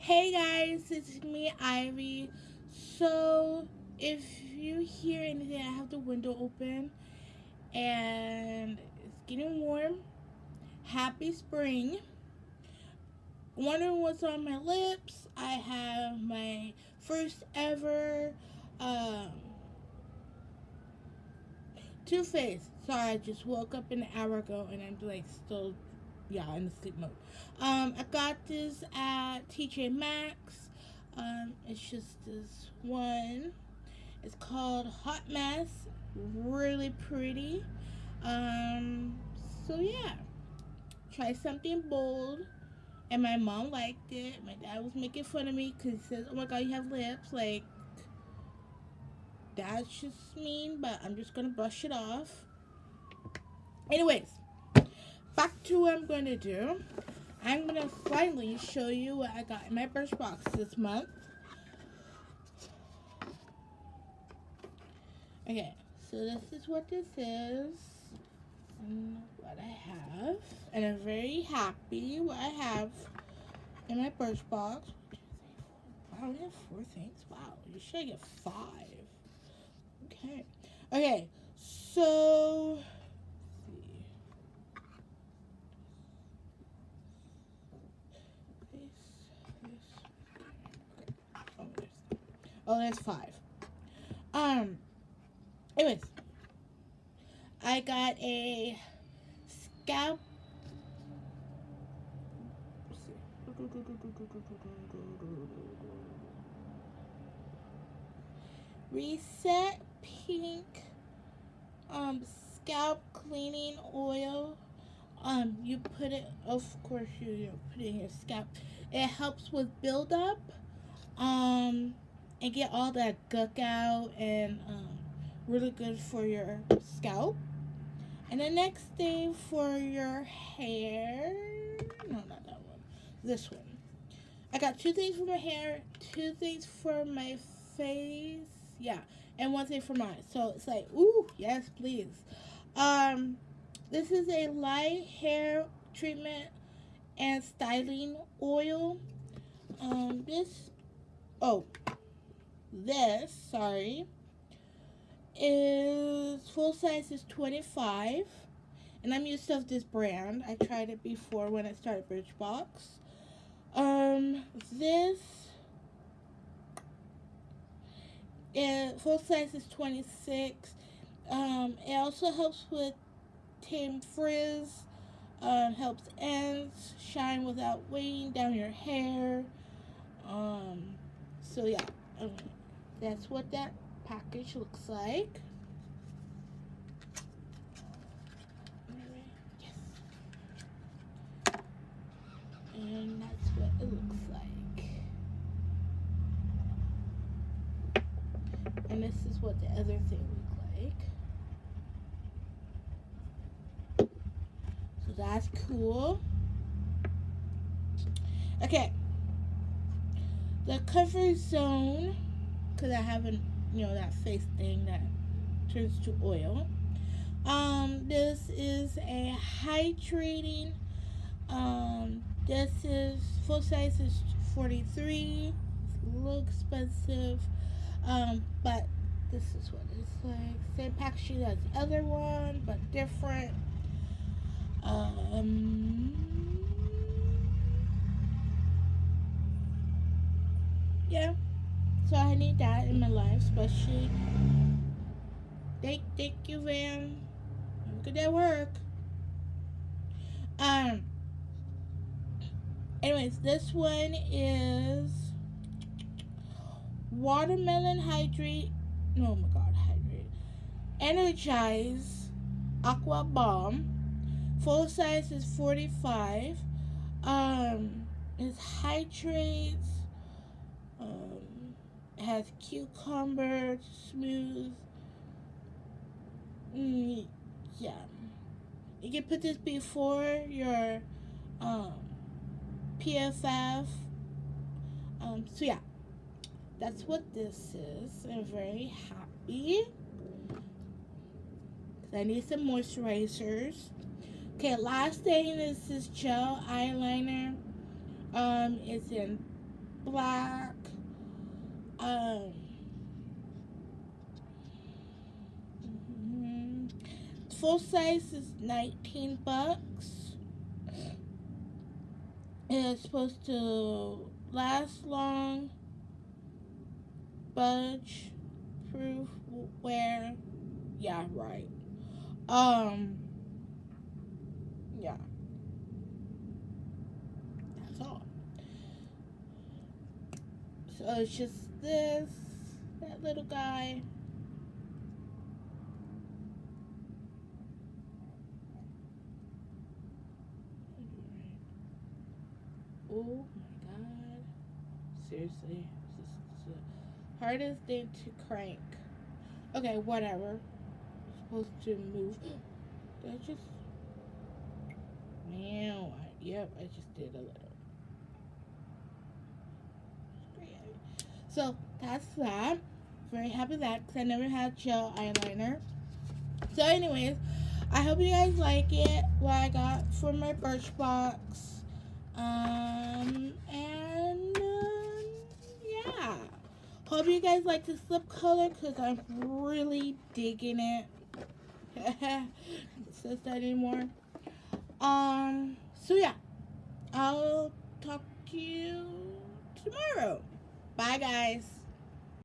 Hey guys, it's me, Ivy. So, if you hear anything, I have the window open and it's getting warm. Happy spring. Wondering what's on my lips? I have my first ever um, Too Faced. Sorry, I just woke up an hour ago and I'm like still, yeah, in the sleep mode. I got this at TJ Maxx. It's just this one. It's called Hot Mess. Really pretty. Um, so yeah, try something bold. And my mom liked it. My dad was making fun of me because he says, "Oh my God, you have lips." Like that's just mean, but I'm just gonna brush it off. Anyways, back to what I'm gonna do. I'm gonna finally show you what I got in my Birchbox this month. Okay, so this is what this is and what I have. And I'm very happy what I have in my Birchbox. Wow, we have 4 things. Wow, you should get 5. Okay. Okay, so let's see. Okay. Oh, there's 5. Um, anyways, I got a scalp reset pink scalp cleaning oil. You put it, of course, you put it in your scalp. It helps with buildup, and get all that guck out, and really good for your scalp. And the next thing for your hair, no, not that one, this one. I got 2 things for my hair, 2 things for my face, yeah, and 1 thing for my eyes. So it's like, ooh, yes, please. Um, this is a light hair treatment and styling oil. This, oh, this, sorry, is full size is 25, and I'm used to this brand. I tried it before when I started Birchbox. This full size is 26. It also helps with tame frizz. Helps ends shine without weighing down your hair. Um, so yeah, um, that's what that package looks like. Yes. And that's what it looks like. And this is what the other thing looked like. So that's cool. Okay. The comfort zone, because I haven't, that face thing that turns to oil. This is a hydrating. This is full size is 43. It's a little expensive. But this is what it's like. Same packaging as the other one, but different. Yeah. So I need that in my life, especially. Thank you, Van. Good at work. Um. Anyways, this one is watermelon hydrate. Oh my God, hydrate. Energize Aqua Bomb. Full size is 45. It hydrates. It has cucumber, smooth. Yeah. You can put this before your PFF. So yeah, that's what this is. I'm very happy. I need some moisturizers. Okay, last thing is this gel eyeliner. It's in black. Um, Full size is $19. It's supposed to last long, budge proof wear. Yeah, right. Yeah, that's all. So it's just that little guy. Oh my god. Seriously. This is the hardest thing to crank. Okay, whatever. It's supposed to move. Did I just. Meow. Yep, I just did a little. So that's that. Very happy with that because I never had gel eyeliner. So, anyways, I hope you guys like it. What I got for my Birchbox. Yeah. Hope you guys like the slip color because I'm really digging it. It says that anymore. So yeah. I'll talk to you tomorrow. Bye, guys.